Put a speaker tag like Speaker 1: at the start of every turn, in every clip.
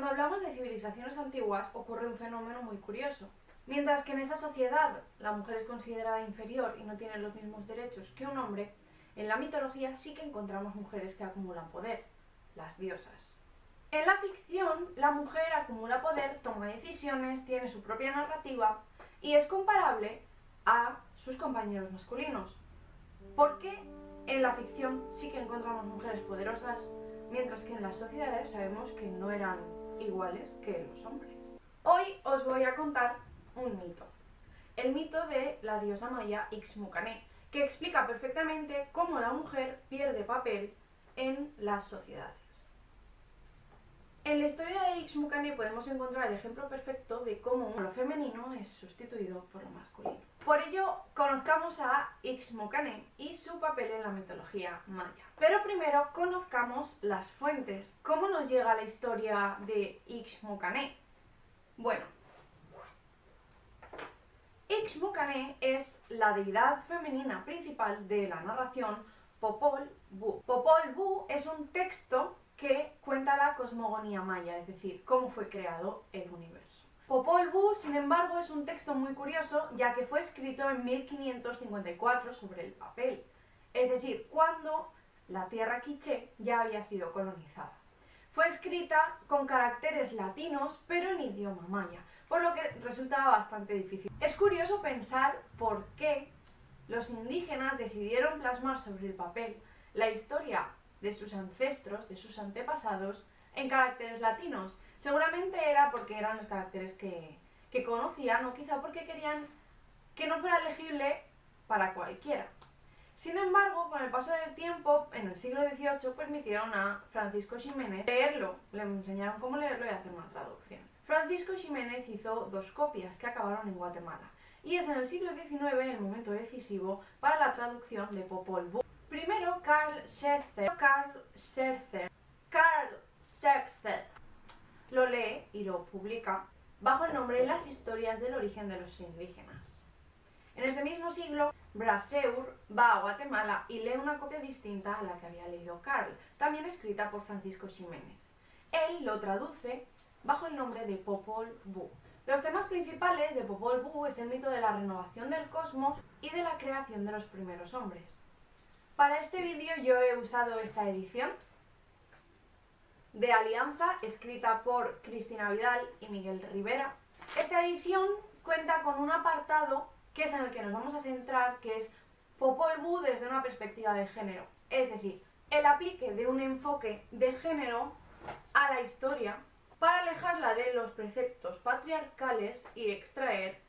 Speaker 1: Cuando hablamos de civilizaciones antiguas ocurre un fenómeno muy curioso. Mientras que en esa sociedad la mujer es considerada inferior y no tiene los mismos derechos que un hombre, en la mitología sí que encontramos mujeres que acumulan poder, las diosas. En la ficción, la mujer acumula poder, toma decisiones, tiene su propia narrativa y es comparable a sus compañeros masculinos. ¿Por qué en la ficción sí que encontramos mujeres poderosas, mientras que en las sociedades sabemos que no eran iguales que los hombres? Hoy os voy a contar un mito. El mito de la diosa maya Ixmucané, que explica perfectamente cómo la mujer pierde papel en las sociedades. En la historia de Ixmucané podemos encontrar el ejemplo perfecto de cómo lo femenino es sustituido por lo masculino. Por ello, conozcamos a Ixmucané y su papel en la mitología maya. Pero primero conozcamos las fuentes. ¿Cómo nos llega la historia de Ixmucané? Bueno, Ixmucané es la deidad femenina principal de la narración Popol Vuh. Popol Vuh es un texto que cuenta la cosmogonía maya, es decir, cómo fue creado el universo. Popol Vuh, sin embargo, es un texto muy curioso, ya que fue escrito en 1554 sobre el papel, es decir, cuando la tierra quiché ya había sido colonizada. Fue escrita con caracteres latinos, pero en idioma maya, por lo que resultaba bastante difícil. Es curioso pensar por qué los indígenas decidieron plasmar sobre el papel la historia de sus ancestros, de sus antepasados, en caracteres latinos. Seguramente era porque eran los caracteres que conocían, o quizá porque querían que no fuera legible para cualquiera. Sin embargo, con el paso del tiempo, en el siglo XVIII, permitieron a Francisco Ximénez leerlo, le enseñaron cómo leerlo y hacer una traducción. Francisco Ximénez hizo 2 copias que acabaron en Guatemala, y es en el siglo XIX el momento decisivo para la traducción de Popol Vuh. Primero, Carl Scherzer lo lee y lo publica bajo el nombre Las historias del origen de los indígenas. En ese mismo siglo, Brasseur va a Guatemala y lee una copia distinta a la que había leído Carl, también escrita por Francisco Ximénez. Él lo traduce bajo el nombre de Popol Vuh. Los temas principales de Popol Vuh es el mito de la renovación del cosmos y de la creación de los primeros hombres. Para este vídeo yo he usado esta edición de Alianza, escrita por Cristina Vidal y Miguel Rivera. Esta edición cuenta con un apartado que es en el que nos vamos a centrar, que es Popol Vuh desde una perspectiva de género. Es decir, el aplique de un enfoque de género a la historia para alejarla de los preceptos patriarcales y extraer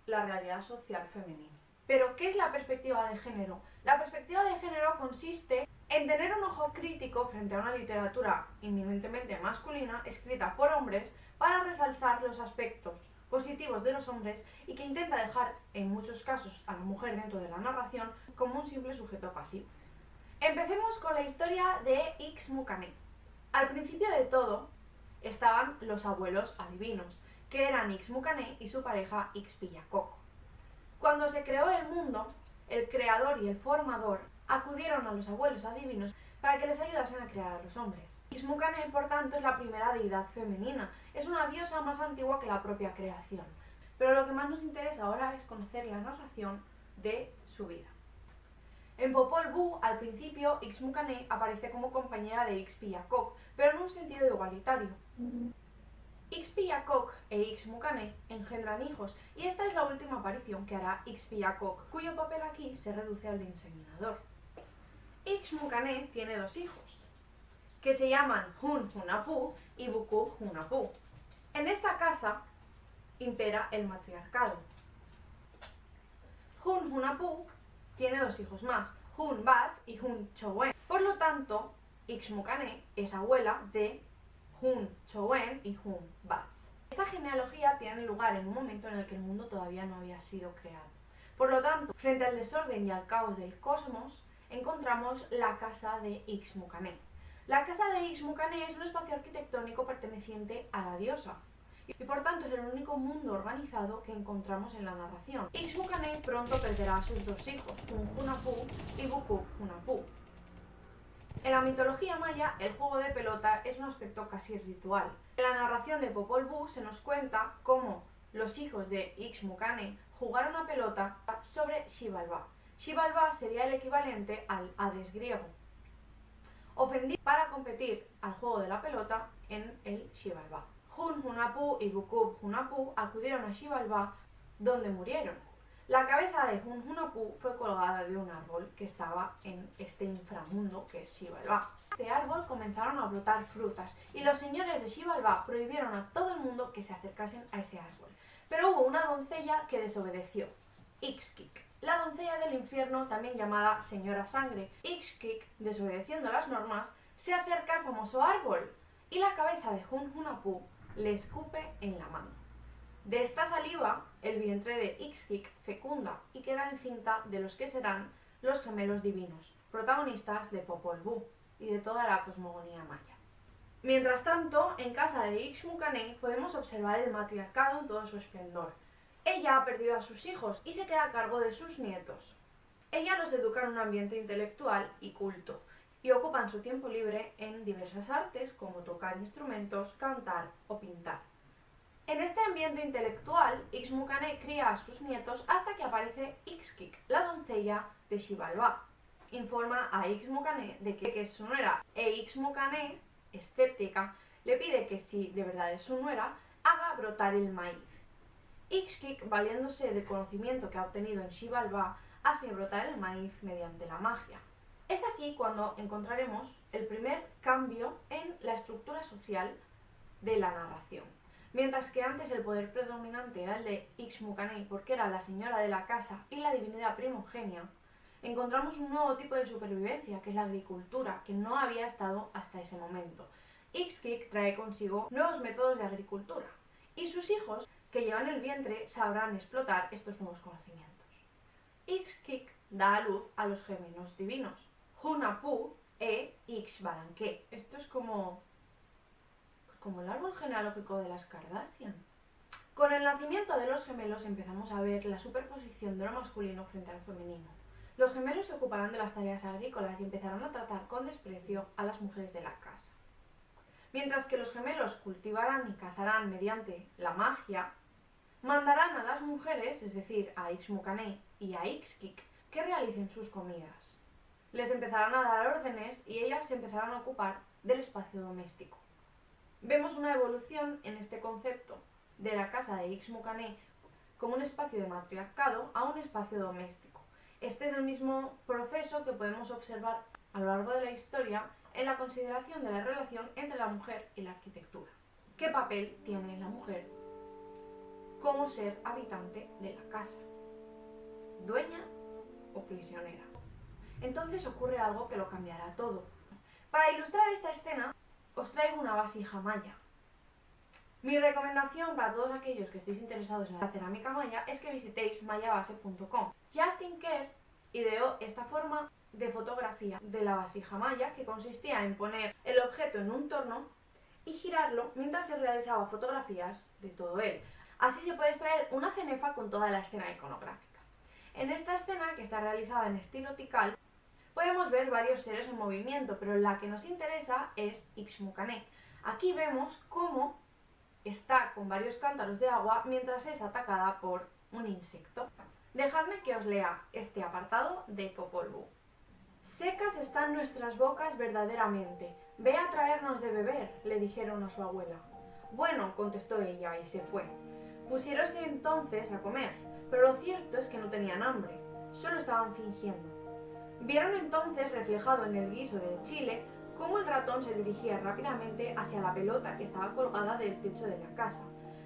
Speaker 1: la realidad social femenina. Pero, ¿qué es la perspectiva de género? La perspectiva de género consiste en tener un ojo crítico frente a una literatura inminentemente masculina, escrita por hombres, para resaltar los aspectos positivos de los hombres y que intenta dejar, en muchos casos, a la mujer dentro de la narración como un simple sujeto pasivo. Empecemos con la historia de Ixmucané. Al principio de todo estaban los abuelos adivinos, que eran Ixmucané y su pareja Ixpillacoc. Cuando se creó el mundo, el creador y el formador acudieron a los abuelos adivinos para que les ayudasen a crear a los hombres. Ixmucané, por tanto, es la primera deidad femenina, es una diosa más antigua que la propia creación. Pero lo que más nos interesa ahora es conocer la narración de su vida. En Popol Vuh, al principio, Ixmucané aparece como compañera de Ixpillacoc, pero en un sentido igualitario. Ixpillacoc e Ixmucané engendran hijos, y esta es la última aparición que hará Ixpillacoc, cuyo papel aquí se reduce al de inseminador. Ixmucané tiene 2 hijos, que se llaman Hun Hunapú y Buku Hunapú. En esta casa impera el matriarcado. Hun Hunapú tiene 2 hijos más, Hun Bats y Hun Chowen. Por lo tanto, Ixmucané es abuela de Hun Chowen y Hun Bats. Esta genealogía tiene lugar en un momento en el que el mundo todavía no había sido creado. Por lo tanto, frente al desorden y al caos del cosmos, encontramos la casa de Ixmucané. La casa de Ixmucané es un espacio arquitectónico perteneciente a la diosa, y por tanto es el único mundo organizado que encontramos en la narración. Ixmucané pronto perderá a sus 2 hijos, Hun Hunapú y Buku Hunapú. En la mitología maya, el juego de pelota es un aspecto casi ritual. En la narración de Popol Vuh se nos cuenta cómo los hijos de Ixmucane jugaron a pelota sobre Xibalbá. Xibalbá sería el equivalente al Hades griego. Ofendidos para competir al juego de la pelota en el Xibalbá. Hun Hunapú y Bukub Hunapú acudieron a Xibalbá, donde murieron. La cabeza de Hun Hunapú fue colgada de un árbol que estaba en este inframundo que es Xibalbá. De este árbol comenzaron a brotar frutas y los señores de Xibalbá prohibieron a todo el mundo que se acercasen a ese árbol. Pero hubo una doncella que desobedeció, Ixquic, la doncella del infierno, también llamada Señora Sangre. Ixquic, desobedeciendo las normas, se acerca al famoso árbol y la cabeza de Hun Hunapú le escupe en la mano. De esta saliva, el vientre de Ixquic fecunda y queda encinta de los que serán los gemelos divinos, protagonistas de Popol Vuh y de toda la cosmogonía maya. Mientras tanto, en casa de Ixmucane podemos observar el matriarcado en todo su esplendor. Ella ha perdido a sus hijos y se queda a cargo de sus nietos. Ella los educa en un ambiente intelectual y culto, y ocupan su tiempo libre en diversas artes como tocar instrumentos, cantar o pintar. En este ambiente intelectual, Ixmucane cría a sus nietos hasta que aparece Ixquic, la doncella de Xibalbá. Informa a Ixmucane de que es su nuera, e Ixmucane, escéptica, le pide que si de verdad es su nuera, haga brotar el maíz. Ixquic, valiéndose del conocimiento que ha obtenido en Xibalbá, hace brotar el maíz mediante la magia. Es aquí cuando encontraremos el primer cambio en la estructura social de la narración. Mientras que antes el poder predominante era el de Ixmucane porque era la señora de la casa y la divinidad primogenia, encontramos un nuevo tipo de supervivencia, que es la agricultura, que no había estado hasta ese momento. Ixquic trae consigo nuevos métodos de agricultura, y sus hijos, que llevan el vientre, sabrán explotar estos nuevos conocimientos. Ixquic da a luz a los gemelos divinos, Hunapú e Ixbalanque. Esto es como el árbol genealógico de las Kardashian. Con el nacimiento de los gemelos empezamos a ver la superposición de lo masculino frente al femenino. Los gemelos se ocuparán de las tareas agrícolas y empezarán a tratar con desprecio a las mujeres de la casa. Mientras que los gemelos cultivarán y cazarán mediante la magia, mandarán a las mujeres, es decir, a Ixmucane y a Ixquic, que realicen sus comidas. Les empezarán a dar órdenes y ellas se empezarán a ocupar del espacio doméstico. Vemos una evolución en este concepto de la casa de Ixmucane como un espacio de matriarcado a un espacio doméstico. Este es el mismo proceso que podemos observar a lo largo de la historia en la consideración de la relación entre la mujer y la arquitectura. ¿Qué papel tiene la mujer como ser habitante de la casa? ¿Dueña o prisionera? Entonces ocurre algo que lo cambiará todo. Para ilustrar esta escena, os traigo una vasija maya. Mi recomendación para todos aquellos que estéis interesados en la cerámica maya es que visitéis mayabase.com. Justin Kerr ideó esta forma de fotografía de la vasija maya, que consistía en poner el objeto en un torno y girarlo mientras se realizaba fotografías de todo él. Así se puede extraer una cenefa con toda la escena iconográfica. En esta escena, que está realizada en estilo Tikal, podemos ver varios seres en movimiento, pero la que nos interesa es Ixmucane. Aquí vemos cómo está con varios cántaros de agua mientras es atacada por un insecto. Dejadme que os lea este apartado de Popol Vuh. Secas están nuestras bocas verdaderamente. Ve a traernos de beber, le dijeron a su abuela. Bueno, contestó ella y se fue. Pusiéronse entonces a comer, pero lo cierto es que no tenían hambre, solo estaban fingiendo. Vieron entonces reflejado en el guiso del chile cómo el ratón se dirigía rápidamente hacia la pelota que estaba colgada del techo de la casa.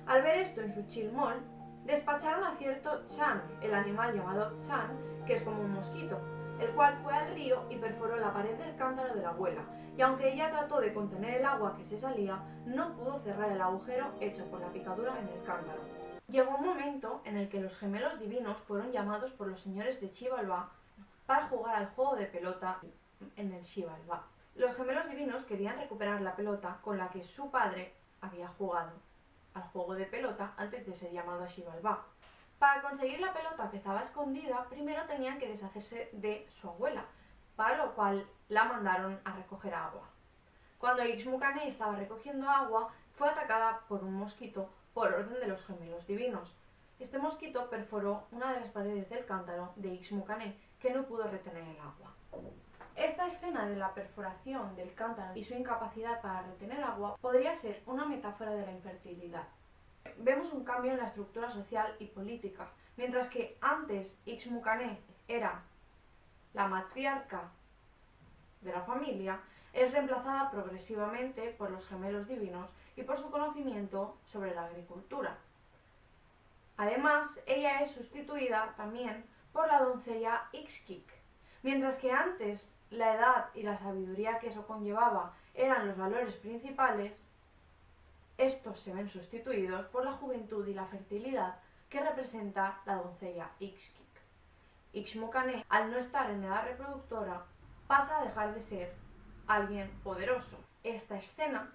Speaker 1: Al ver esto en su chilmol, despacharon a cierto Chan, el animal llamado Chan, que es como un mosquito, el cual fue al río y perforó la pared del cántaro de la abuela, y aunque ella trató de contener el agua que se salía, no pudo cerrar el agujero hecho por la picadura en el cántaro. Llegó un momento en el que los gemelos divinos fueron llamados por los señores de Xibalbá para jugar al juego de pelota en el Xibalbá. Los gemelos divinos querían recuperar la pelota con la que su padre había jugado al juego de pelota antes de ser llamado a Xibalbá. Para conseguir la pelota que estaba escondida, primero tenían que deshacerse de su abuela, para lo cual la mandaron a recoger agua. Cuando Ixmucané estaba recogiendo agua, fue atacada por un mosquito por orden de los gemelos divinos. Este mosquito perforó una de las paredes del cántaro de Ixmucané, que no pudo retener el agua. Esta escena de la perforación del cántaro y su incapacidad para retener agua podría ser una metáfora de la infertilidad. Vemos un cambio en la estructura social y política. Mientras que antes Ixmucané era la matriarca de la familia, es reemplazada progresivamente por los gemelos divinos y por su conocimiento sobre la agricultura. Además, ella es sustituida también por la doncella Ixquic. Mientras que antes la edad y la sabiduría que eso conllevaba eran los valores principales, estos se ven sustituidos por la juventud y la fertilidad que representa la doncella Ixquic. Ixmucané, al no estar en edad reproductora, pasa a dejar de ser alguien poderoso. Esta escena,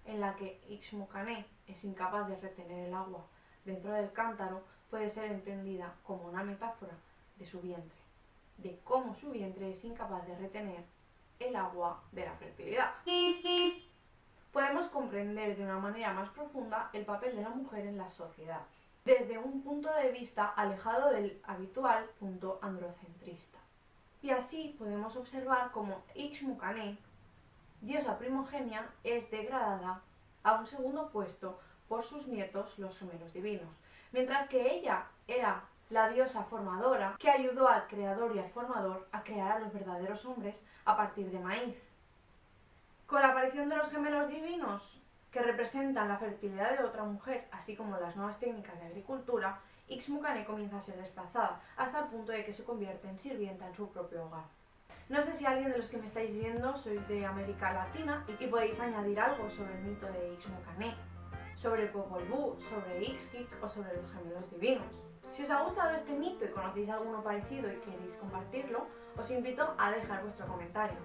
Speaker 1: en la que Ixmucané es incapaz de retener el agua dentro del cántaro, puede ser entendida como una metáfora de su vientre, de cómo su vientre es incapaz de retener el agua de la fertilidad. Podemos comprender de una manera más profunda el papel de la mujer en la sociedad, desde un punto de vista alejado del habitual punto androcentrista. Y así podemos observar cómo Ixmucané, diosa primogenia, es degradada a un segundo puesto por sus nietos, los gemelos divinos, mientras que ella era la diosa formadora que ayudó al creador y al formador a crear a los verdaderos hombres a partir de maíz. Con la aparición de los gemelos divinos, que representan la fertilidad de otra mujer, así como las nuevas técnicas de agricultura, Ixmucané comienza a ser desplazada, hasta el punto de que se convierte en sirvienta en su propio hogar. No sé si alguien de los que me estáis viendo sois de América Latina y podéis añadir algo sobre el mito de Ixmucané, sobre Popol Vuh, sobre Ixquic o sobre los gemelos divinos. Si os ha gustado este mito y conocéis alguno parecido y queréis compartirlo, os invito a dejar vuestro comentario.